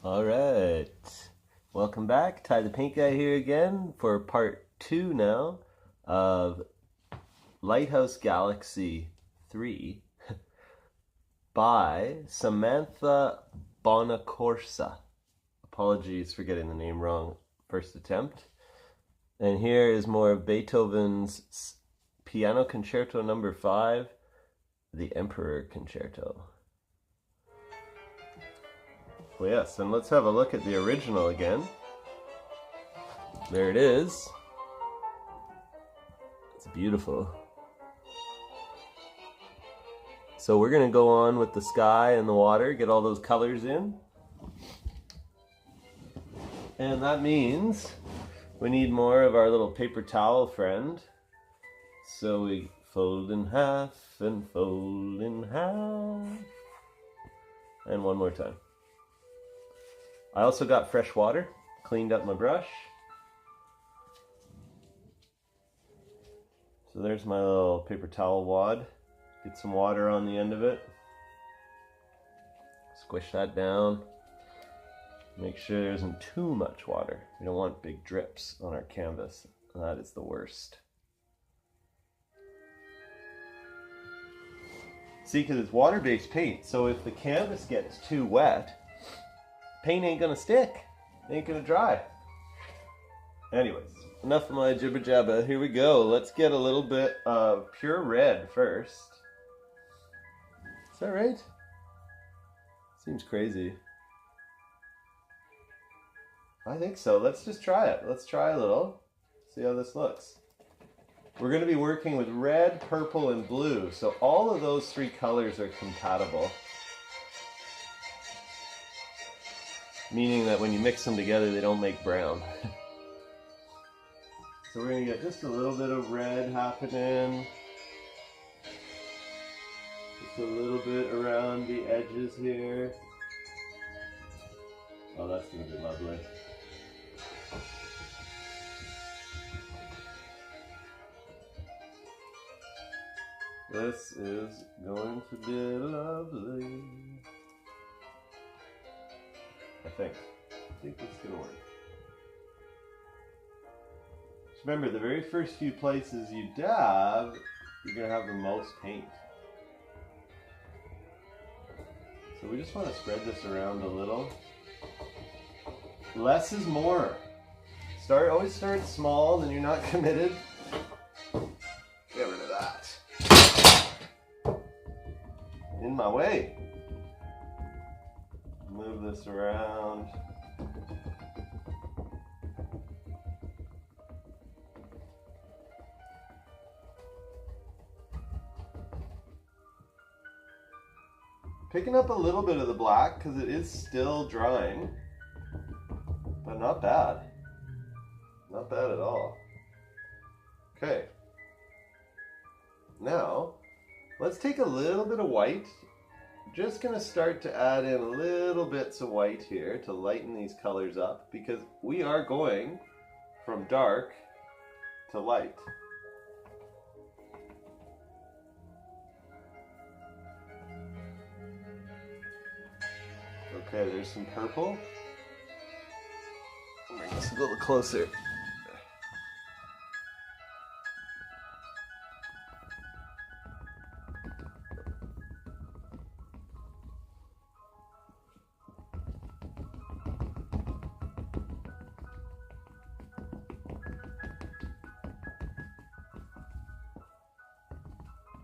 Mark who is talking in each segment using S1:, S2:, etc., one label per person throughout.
S1: All right, welcome back. Ty the Paint Guy here again for part 2 now of Lighthouse Galaxy 3 by Samantha Bonacorsa. Apologies for getting the name wrong first attempt. And here is more of Beethoven's Piano Concerto No. 5, the Emperor Concerto. Well, yes, and let's have a look at the original again. There it is. It's beautiful. So we're going to go on with the sky and the water, get all those colors in. And that means we need more of our little paper towel friend. So we fold in half and fold in half. And one more time. I also got fresh water, cleaned up my brush. So there's my little paper towel wad. Get some water on the end of it. Squish that down. Make sure there isn't too much water. We don't want big drips on our canvas. That is the worst. See, because it's water-based paint, so if the canvas gets too wet, paint ain't gonna stick. It ain't gonna dry. Anyways, enough of my jibber jabber. Here we go. Let's get a little bit of pure red first. Is that right? Seems crazy. I think so. Let's just try it. Let's try a little. See how this looks. We're going to be working with red, purple, and blue. So all of those three colors are compatible. Meaning that when you mix them together, they don't make brown. So we're going to get just a little bit of red happening. Just a little bit around the edges here. Oh, that's going to be lovely. This is going to be lovely. I think it's going to work. Just remember, the very first few places you dab, you're going to have the most paint. So we just want to spread this around a little. Less is more. Always start small, then you're not committed. Get rid of that. In my way. Move this around. Picking up a little bit of the black because it is still drying, but not bad. Not bad at all. Okay. Now, let's take a little bit of white. Just going to start to add in little bits of white here to lighten these colors up because we are going from dark to light. Okay, there's some purple. Bring this a little closer.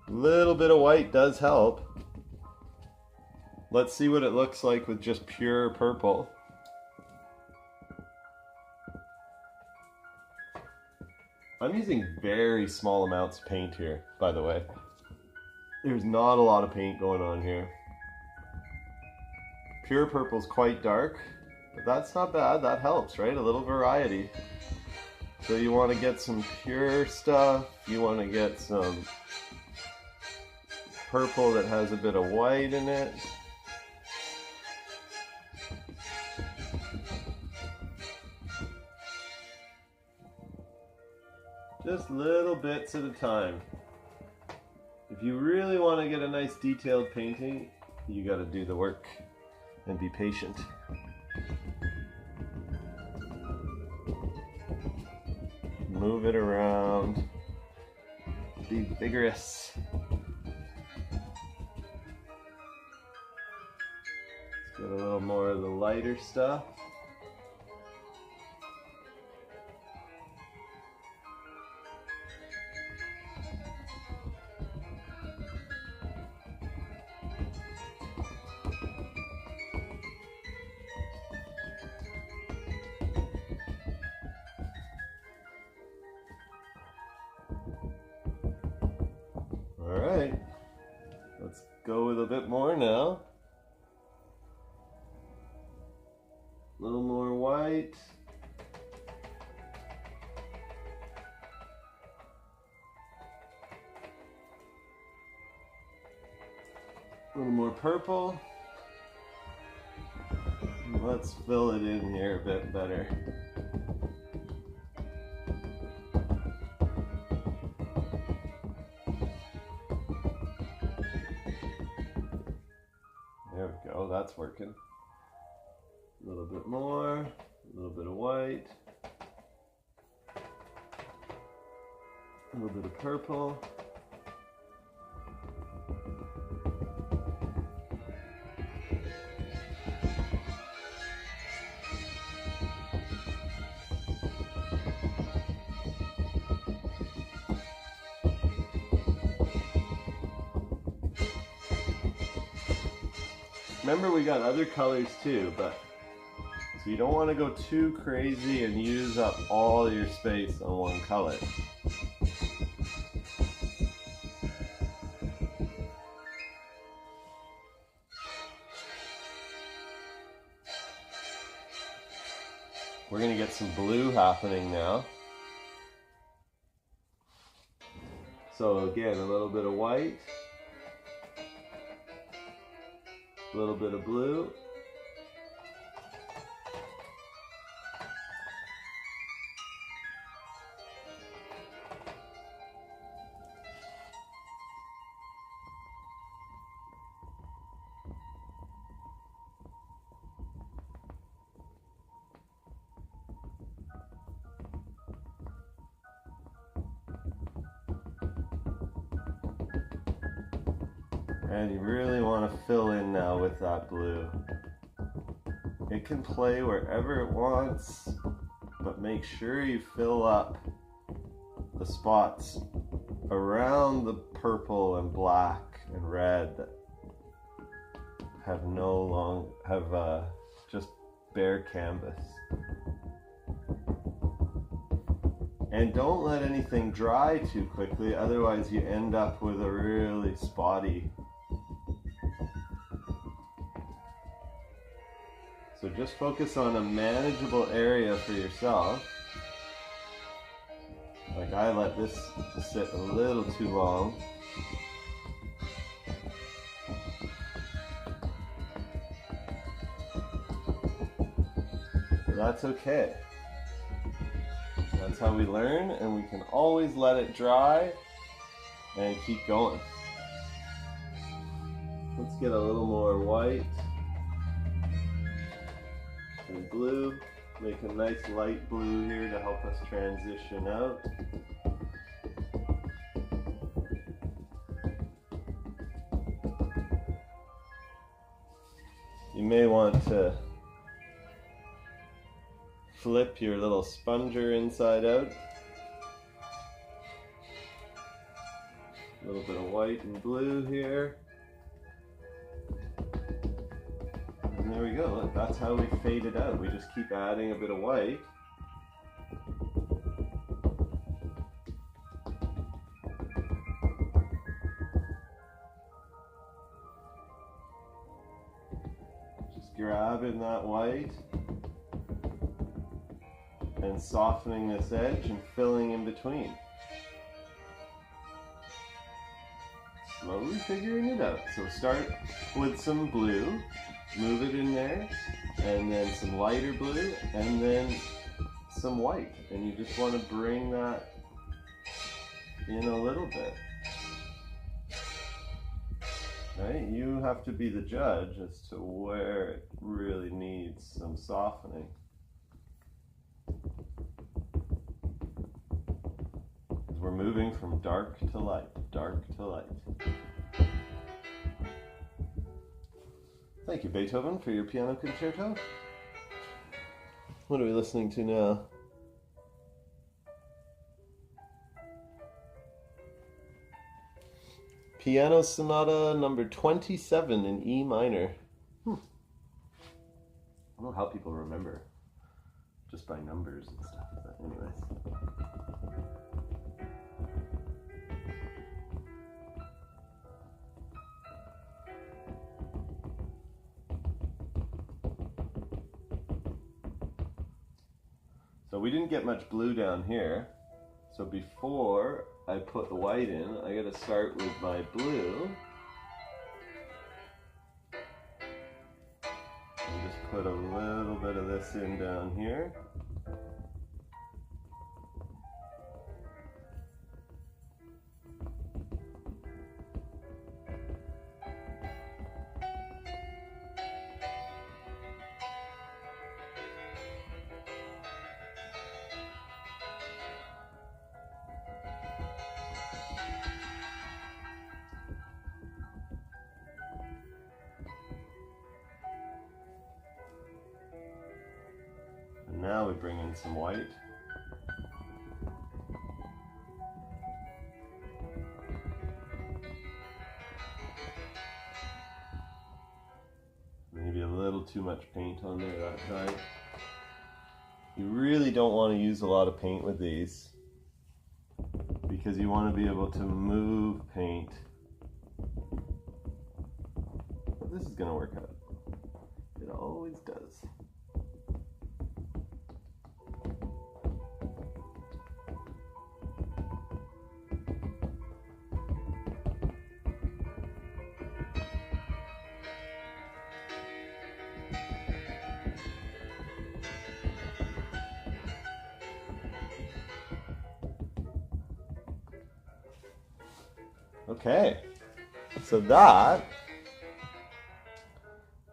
S1: Little bit of white does help. Let's see what it looks like with just pure purple. I'm using very small amounts of paint here, by the way. There's not a lot of paint going on here. Pure purple's quite dark, but that's not bad. That helps, right? A little variety. So you want to get some pure stuff. You want to get some purple that has a bit of white in it. Just little bits at a time. If you really want to get a nice detailed painting, you got to do the work and be patient. move it around. Be vigorous. Let's get a little more of the lighter stuff. Alright, let's go with a bit more now. A little more white. A little more purple. Let's fill it in here a bit better. There we go, that's working. A little bit more, a little bit of white, a little bit of purple. Remember, we got other colors too, but so you don't want to go too crazy and use up all your space on one color. We're going to get some blue happening now. So again, a little bit of white. A little bit of blue. And you really want to fill in now with that blue. It can play wherever it wants, but make sure you fill up the spots around the purple and black and red that have just bare canvas. And don't let anything dry too quickly, otherwise you end up with a really spotty. So just focus on a manageable area for yourself. Like I let this sit a little too long. But that's okay. That's how we learn, and we can always let it dry and keep going. Let's get a little more white and blue. Make a nice light blue here to help us transition out. You may want to flip your little sponger inside out. A little bit of white and blue here. And there we go. Look, that's how we fade it out. We just keep adding a bit of white. Just grabbing that white and softening this edge and filling in between. Slowly figuring it out. So start with some blue, move it in there, and then some lighter blue, and then some white. And you just want to bring that in a little bit. Right? You have to be the judge as to where it really needs some softening. we're moving from dark to light, dark to light. Thank you, Beethoven, for your piano concerto. What are we listening to now? Piano Sonata number 27 in E minor. I don't know how people remember just by numbers and stuff, but anyways. So we didn't get much blue down here. So before I put the white in, I gotta start with my blue. And just put a little bit of this in down here. Now we bring in some white. Maybe a little too much paint on there that time. You really don't want to use a lot of paint with these because you want to be able to move paint. But this is going to work out. It always does. Okay, so that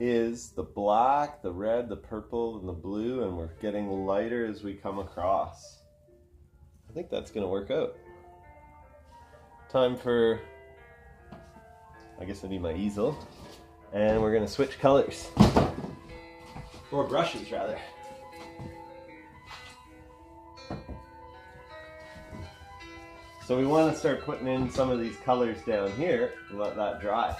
S1: is the black, the red, the purple, and the blue, and we're getting lighter as we come across. I think that's going to work out. Time for, I guess I need my easel, and we're going to switch colors, or brushes rather. So we want to start putting in some of these colors down here and let that dry.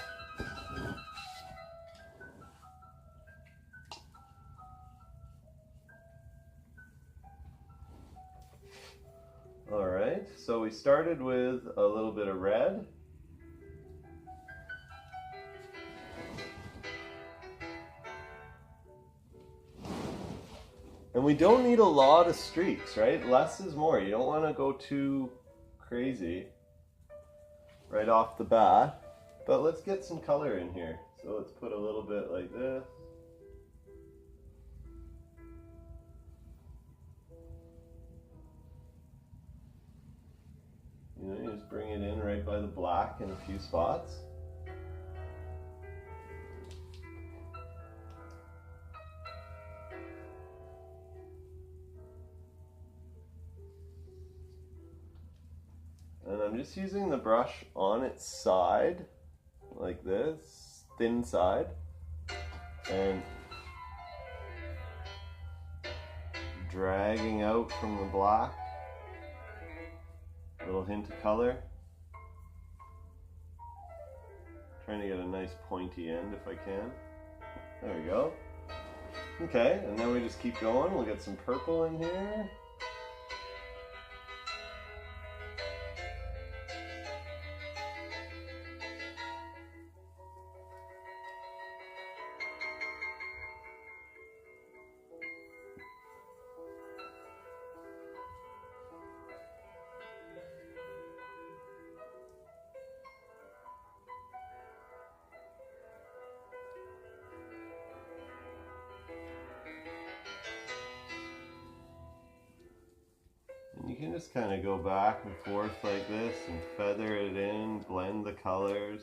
S1: All right, so we started with a little bit of red. And we don't need a lot of streaks, right? Less is more. You don't want to go too crazy right off the bat, but let's get some color in here. So let's put a little bit like this. You know, you just bring it in right by the black in a few spots. And I'm just using the brush on its side, like this, thin side, and dragging out from the black, a little hint of color. Trying to get a nice pointy end if I can. There we go. Okay, and then we just keep going. We'll get some purple in here. You can just kind of go back and forth like this and feather it in, blend the colors.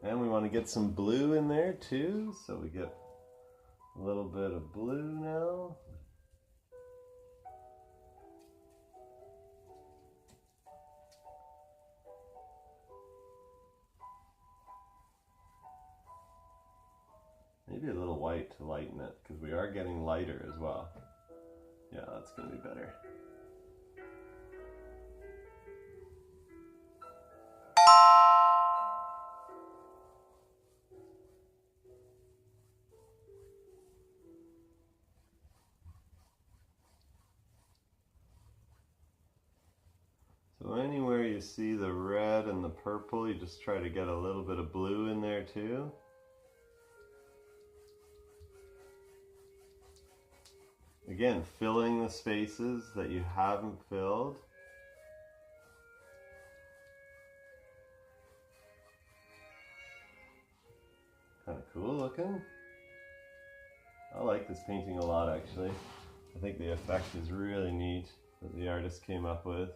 S1: And we want to get some blue in there too, so we get a little bit of blue now. Maybe a little white to lighten it, because we are getting lighter as well. Yeah, that's going to be better. So anywhere you see the red and the purple, you just try to get a little bit of blue in there too. Again, filling the spaces that you haven't filled. Kind of cool looking. I like this painting a lot, actually. I think the effect is really neat that the artist came up with.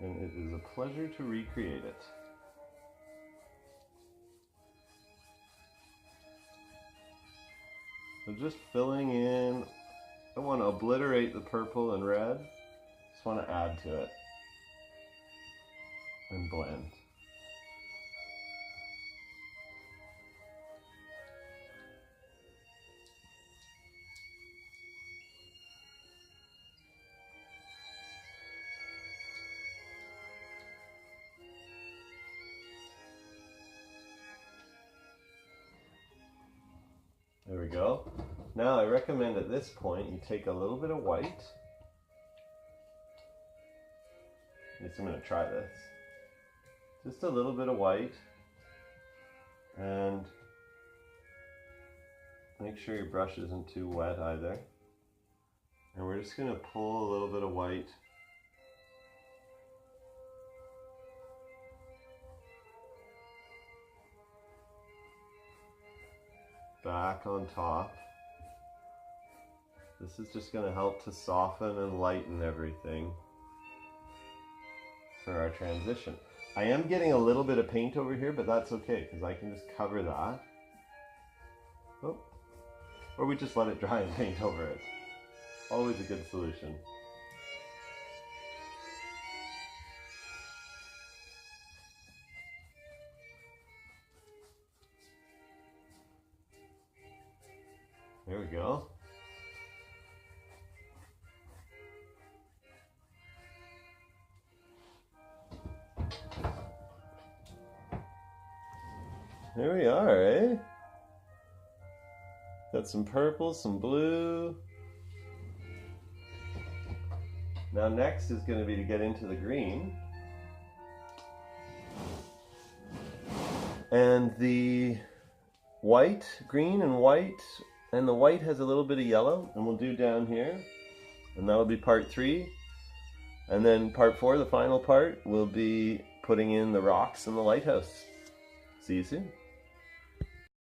S1: And it is a pleasure to recreate it. So just filling in, I don't want to obliterate the purple and red, just want to add to it and blend. There we go. Now I recommend at this point you take a little bit of white. At least I'm going to try this. Just a little bit of white. And make sure your brush isn't too wet either. And we're just going to pull a little bit of white back on top. This is just going to help to soften and lighten everything for our transition. I am getting a little bit of paint over here, but that's okay because I can just cover that. Oh. Or we just let it dry and paint over it. Always a good solution. There we go. There we are, eh? Got some purple, some blue. Now next is going to be to get into the green. And the white, green and white, and the white has a little bit of yellow, and we'll do down here. And that'll be part 3. And then part 4, the final part, will be putting in the rocks and the lighthouse. See you soon.